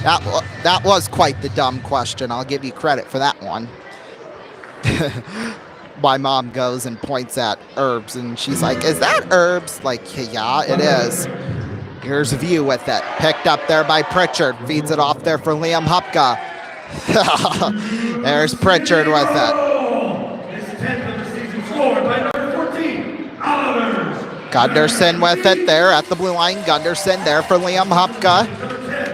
That was quite the dumb question. I'll give you credit for that one. My mom goes and points at Herbs, and she's like, "Is that Herbs?" Like, yeah, it is. Here's a view with it. Picked up there by Pritchard. Feeds it off there for Liam Hupka. There's Pritchard with it. His 10th of the season scored by number 14, Olivers. Gunderson with it there at the blue line. Gunderson there for Liam Hupka.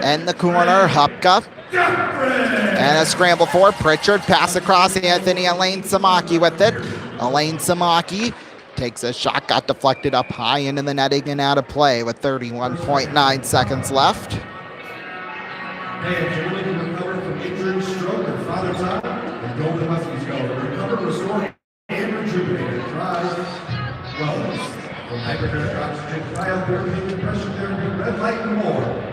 And the corner, Hupka. And a scramble for Pritchard. Pass across Anthony Elaine Samaki with it. Elaine Samaki takes a shot, got deflected up high into the netting and out of play with 31.9 seconds left. They have generally recovered from injury, stroke, or father time, and Golden Huskies go. Recovered, restored, and rejuvenated. Drive wellness. From hyperbaric oxygen, cryotherapy, compression therapy, red light, and more.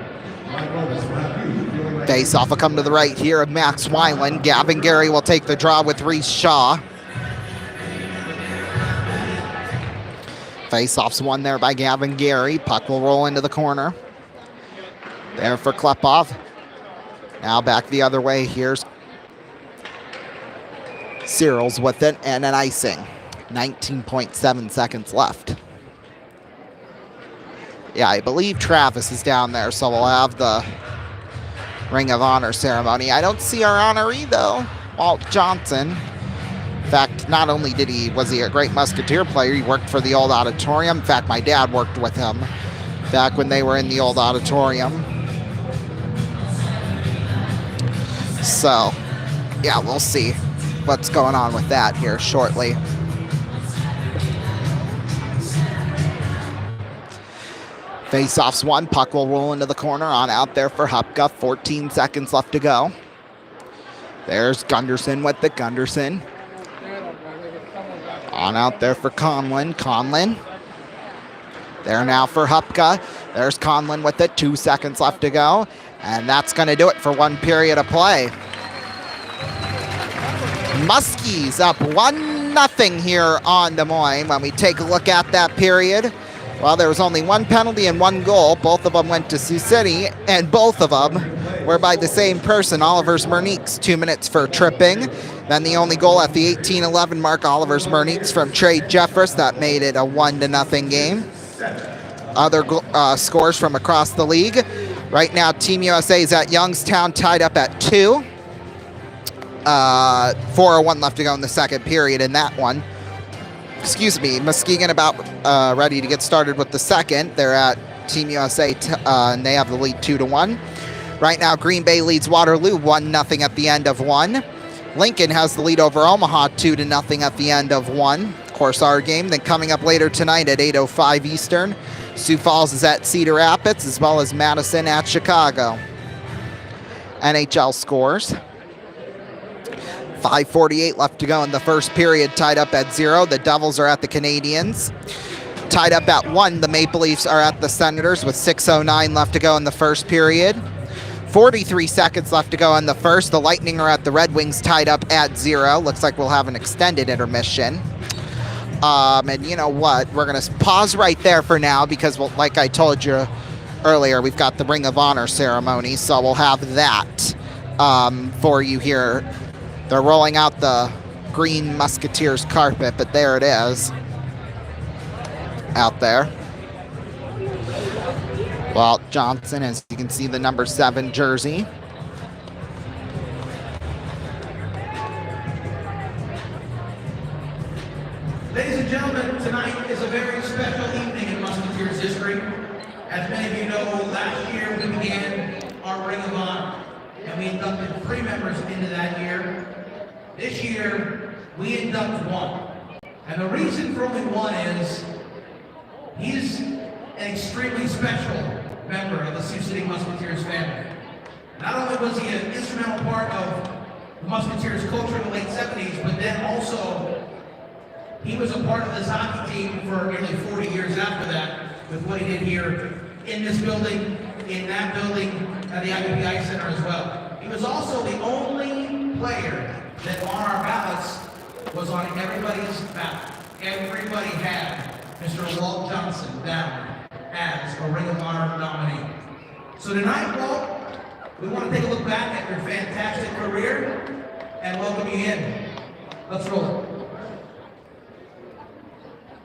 Mike Wellness will have you feeling like... Face off will come to the right here of Max Weiland. Gavin Gary will take the draw with Reese Shaw. Face-off's won there by Gavin Gary. Puck will roll into the corner. There for Klepov. Now back the other way. Here's Cyril's with it and an icing. 19.7 seconds left. Yeah, I believe Travis is down there, so we'll have the Ring of Honor ceremony. I don't see our honoree, though. Walt Johnson. In fact, not only was he a great Musketeer player, he worked for the old auditorium. In fact, my dad worked with him back when they were in the old auditorium. So, yeah, we'll see what's going on with that here shortly. Face-off's won. Puck will roll into the corner. On out there for Hupka. 14 seconds left to go. There's Gunderson with the Gunderson. On out there for Conlon. Conlon. There now for Hupka. There's Conlon with it. 2 seconds left to go. And that's going to do it for one period of play. Muskies up 1-0 here on Des Moines. When we take a look at that period, well, there was only one penalty and one goal. Both of them went to Sioux City, and both of them were by the same person, Oliver's Merniques. 2 minutes for tripping. Then the only goal at the 18-11 mark, Oliver's Merniques from Trey Jeffers. That made it a 1-0 game. Other scores from across the league. Right now, Team USA is at Youngstown, tied up at 2. 4:01 left to go in the second period in that one. Excuse me, Muskegon about ready to get started with the second. They're at Team USA, and they have the lead 2-1. Right now, Green Bay leads Waterloo 1-0 at the end of 1. Lincoln has the lead over Omaha 2-0 at the end of 1. Of course, our game. Then coming up later tonight at 8:05 Eastern, Sioux Falls is at Cedar Rapids, as well as Madison at Chicago. NHL scores. 5:48 left to go in the first period, tied up at 0. The Devils are at the Canadiens. Tied up at 1, the Maple Leafs are at the Senators with 6:09 left to go in the first period. 43 seconds left to go in the first. The Lightning are at the Red Wings, tied up at 0. Looks like we'll have an extended intermission. And you know what? We're going to pause right there for now because, well, like I told you earlier, we've got the Ring of Honor ceremony, so we'll have that for you here. They're rolling out the green Musketeers carpet, but there it is out there. Walt Johnson, as you can see, the number 7 jersey. Ladies and gentlemen, tonight is a very special evening in Musketeers history. As many of you know, last year we began our Ring of Honor, and we inducted 3 members into that year. This year, we induct 1. And the reason for only 1 is he's an extremely special member of the Sioux City Musketeers family. Not only was he an instrumental part of the Musketeers culture in the late 70s, but then also he was a part of this hockey team for nearly 40 years after that with what he did here in this building, in that building, at the IBP Ice Center as well. He was also the only player that on our ballots was on everybody's ballot. Everybody had Mr. Walt Johnson down as a Ring of Honor nominee. So tonight, Walt, We want to take a look back at your fantastic career and welcome you in. Let's roll it.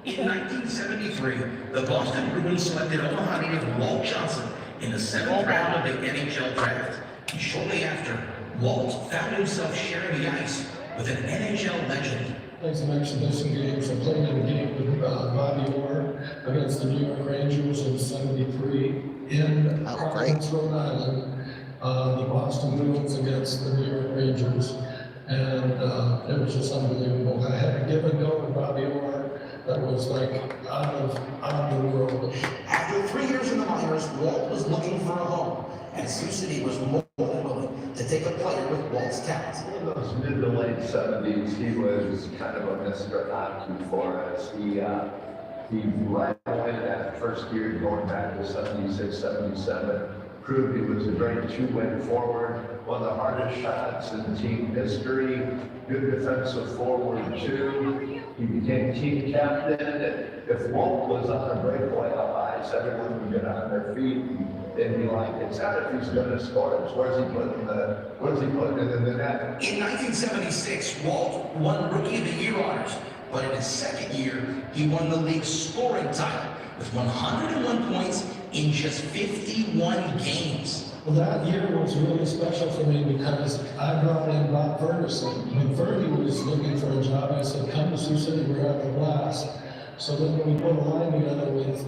In 1973, the Boston Bruins selected Omaha native Walt Johnson in the 7th round of the NHL draft. And shortly after, Walt found himself sharing the ice with an NHL legend. Played some exhibition games. I played in a game with Bobby Orr against the New York Rangers in '73 in Providence, Rhode Island. The Boston Bruins against the New York Rangers, and it was just unbelievable. I had a give and go with Bobby Orr that was like out of the world. After 3 years in the minors, Walt was looking for a home, and Sioux City was more than willing to take a player with Walt's talent. In those mid to late 70s, he was kind of a Mr. Hockey for us. He right away that first year, going back to 76, 77, proved he was a great two-way forward, one of the hardest shots in team history, good defensive forward too. He became team captain. If Walt was on a breakaway up ice, everyone would get on their feet. And be like, it's not if he's going to score. It's where's he putting it in the net? In 1976, Walt won Rookie of the Year honors, but in his second year, he won the league's scoring title with 101 points in just 51 games. Well, that year was really special for me because I brought in Bob Ferguson. When Fergie was looking for a job, I said, come to Sioux City, we're having a blast. So then we put a line together with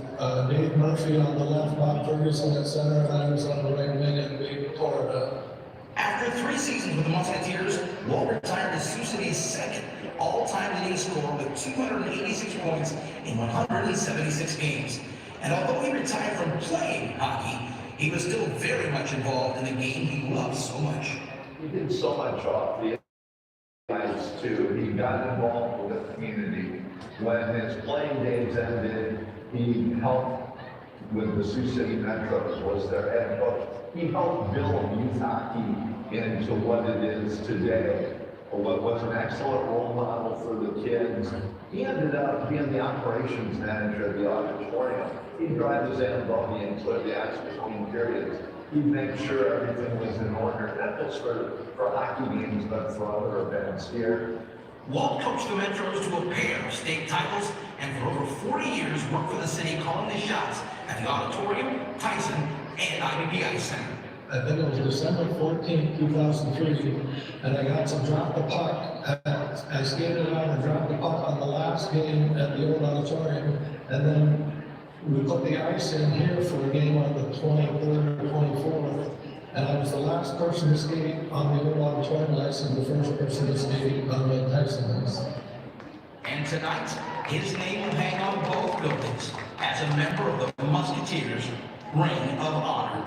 Dave Murphy on the left, Bob Ferguson at center, and I was on the right wing, and we tore it up. After 3 seasons with the Musketeers, Walt retired as Sioux City's second all-time leading scorer with 286 points in 176 games. And although he retired from playing hockey, he was still very much involved in the game he loved so much. He did so much off the ice too. He got involved with the community. When his playing days ended, he helped with the Sioux City Metros, was their head coach. He helped build youth hockey into what it is today. What was an excellent role model for the kids. He ended up being the operations manager of the auditorium. He'd drive his Zamboni and clear the ice between periods. He'd make sure everything was in order, not just for hockey games, but for other events here. Walt coached the Metros to a pair of state titles, and for over 40 years worked for the city calling the shots at the Auditorium, Tyson, and IBP Ice Center. I think it was December 14, 2003, and I got to drop the puck. I skated out and dropped the puck on the last game at the old auditorium, and then we put the ice in here for a game on the 23rd or 24th, and I was the last person to skate on the old auditorium ice and the first person to skate on the Tyson ice. And tonight, his name will hang on both buildings as a member of the Musketeers' Ring of Honor.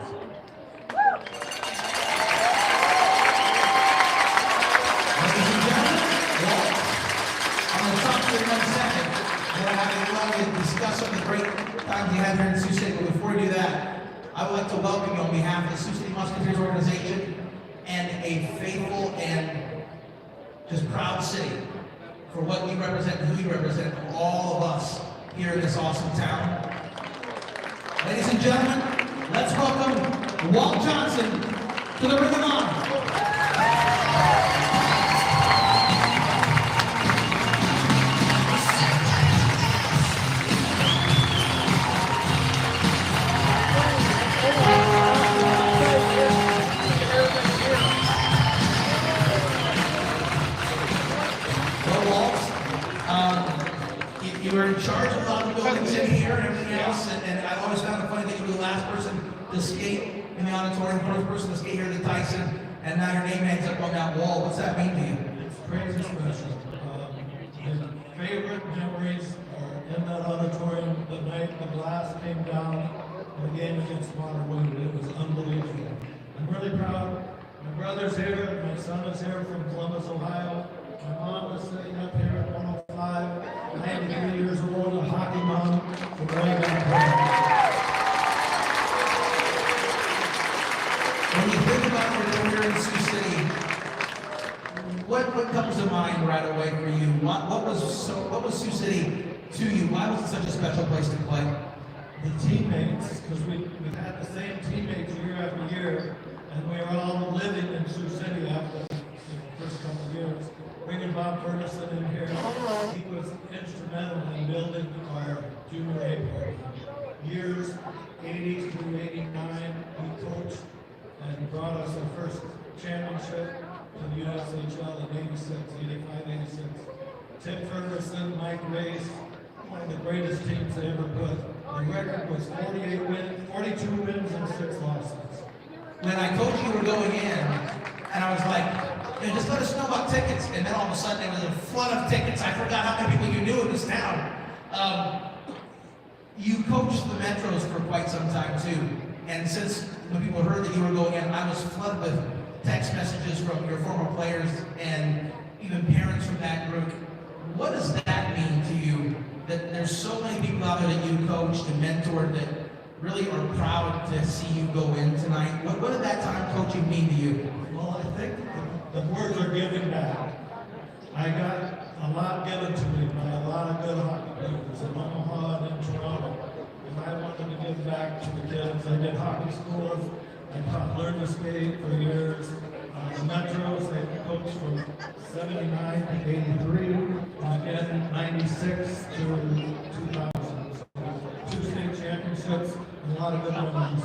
Ladies and gentlemen, Walt, on the top of 1 second, we're having allow you to discuss some of the great times you had here in Sioux City. But before we do that, I would like to welcome you on behalf of the Sioux City Musketeers organization and a faithful and just proud city for what you represent and who you represent, for all of us here in this awesome town. Ladies and gentlemen, let's welcome Walt Johnson to the Ring of Honor. You were in charge of a lot of the buildings in here and everything else, and I always found it funny that you were the last person to skate in the auditorium, first person to skate here at the Tyson, and now your name hangs up on that wall. What's that mean to you? It's crazy special. My favorite memories are in that auditorium the night the glass came down in the game against Waterwood. It was unbelievable. I'm really proud. My brother's here, my son is here from Columbus, Ohio. My mom was sitting up here at 105, 93 years old, a hockey mom from way back home. When you think about your career in Sioux City, what comes to mind right away for you? What was Sioux City to you? Why was it such a special place to play? The teammates, because we've had the same teammates year after year, and we were Years 80 through 89, he coached and brought us our first championship to the USHL in 86, 85, 86. Tim Ferguson, Mike Race, one of the greatest teams they ever put. The record was 42 wins and 6 losses. When I told you were going in, and I was like, "Hey, just let us know about tickets," and then all of a sudden there was a flood of tickets. I forgot how many people you knew in this town. You coached the Metros for quite some time too, and since when people heard that you were going in, I was flooded with text messages from your former players and even parents from that group. What does that mean to you, that there's so many people out there that you coached and mentored that really are proud to see you go in tonight? What did that time coaching mean to you? Well, I think the words are giving back. I got a lot given to me by a lot of good hockey players in Omaha and in Toronto. And I wanted to give back to the kids. I did hockey schools. I taught learn to skate for years. The Metros, I coached from 79 to 83, and again 96 to 2000. So 2 state championships and a lot of good memories.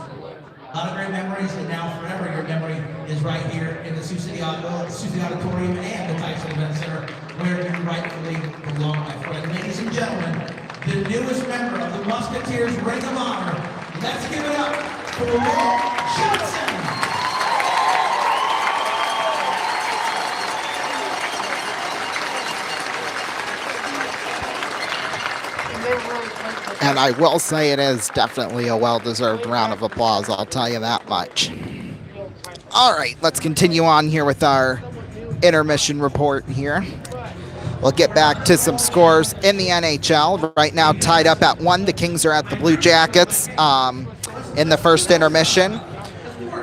A lot of great memories, and now forever your memory is right here in the Sioux City Auditorium and the Tyson Event Center, where you rightfully belong, my friend. Ladies and gentlemen, the newest member of the Musketeers Ring of Honor. Let's give it up for Walt Johnson. And I will say it is definitely a well-deserved round of applause, I'll tell you that much. All right, let's continue on here with our intermission report here. We'll get back to some scores in the NHL. Right now tied up at 1. The Kings are at the Blue Jackets in the first intermission.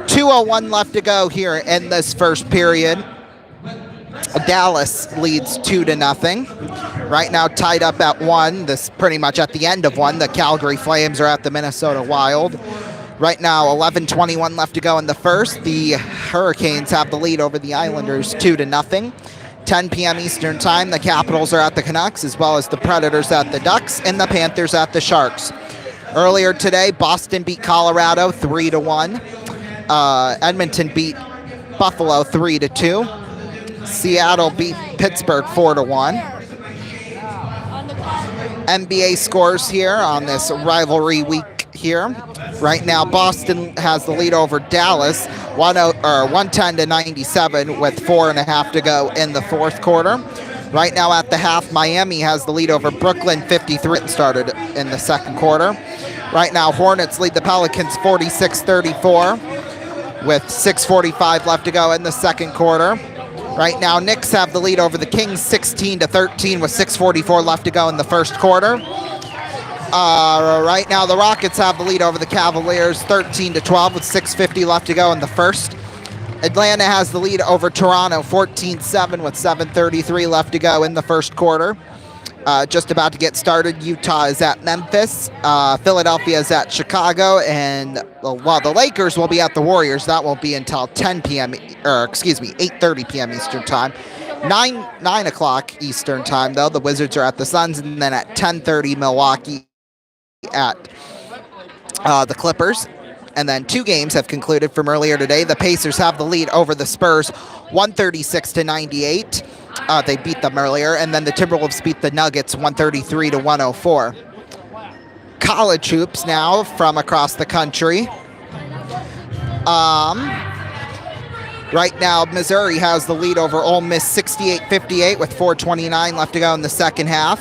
2:01 left to go here in this first period. Dallas leads 2-0. Right now tied up at 1. This pretty much at the end of 1. The Calgary Flames are at the Minnesota Wild. Right now 11:21 left to go in the first. The Hurricanes have the lead over the Islanders 2-0. 10 p.m. Eastern Time, the Capitals are at the Canucks, as well as the Predators at the Ducks and the Panthers at the Sharks. Earlier today, Boston beat Colorado 3-1. Edmonton beat Buffalo 3-2. Seattle beat Pittsburgh 4-1. NBA scores here on this rivalry week here. Right now, Boston has the lead over Dallas, 110-97 with 4.5 to go in the fourth quarter. Right now at the half, Miami has the lead over Brooklyn, 53 started in the second quarter. Right now, Hornets lead the Pelicans 46-34 with 6:45 left to go in the second quarter. Right now, Knicks have the lead over the Kings 16-13 with 6:44 left to go in the first quarter. Right now, the Rockets have the lead over the Cavaliers 13-12 with 6:50 left to go in the first. Atlanta has the lead over Toronto 14-7 with 7:33 left to go in the first quarter. Just about to get started. Utah is at Memphis. Philadelphia is at Chicago. And while the Lakers will be at the Warriors, that won't be until 8:30 p.m. Eastern Time. 9 o'clock Eastern Time, though. The Wizards are at the Suns. And then at 10:30, Milwaukee at the Clippers. And then 2 games have concluded from earlier today. The Pacers have the lead over the Spurs 136-98. They beat them earlier. And then the Timberwolves beat the Nuggets 133-104. College hoops now from across the country. Right now, Missouri has the lead over Ole Miss 68-58 with 4:29 left to go in the second half.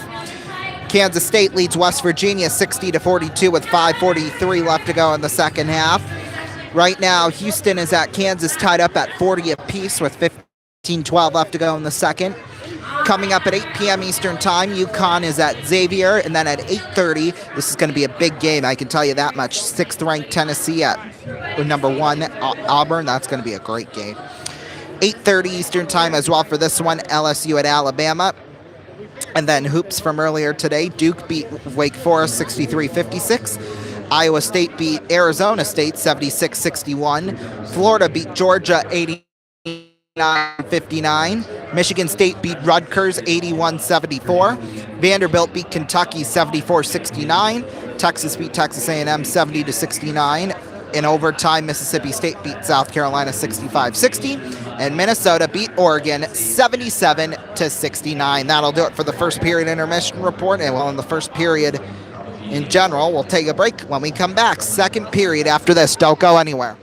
Kansas State leads West Virginia 60-42 with 5:43 left to go in the second half. Right now, Houston is at Kansas tied up at 40 apiece with 15:12 left to go in the second. Coming up at 8 p.m. Eastern Time, UConn is at Xavier, and then at 8:30, this is going to be a big game, I can tell you that much. 6th-ranked Tennessee at number 1 Auburn. That's going to be a great game. 8:30 Eastern Time as well for this one, LSU at Alabama. And then hoops from earlier today, Duke beat Wake Forest 63-56. Iowa State beat Arizona State 76-61. Florida beat Georgia 89-59. Michigan State beat Rutgers 81-74. Vanderbilt beat Kentucky 74-69. Texas beat Texas A&M 70-69. In overtime, Mississippi State beat South Carolina 65-60. And Minnesota beat Oregon 77-69. That'll do it for the first period intermission report. And well, in the first period in general, we'll take a break. When we come back, second period after this. Don't go anywhere.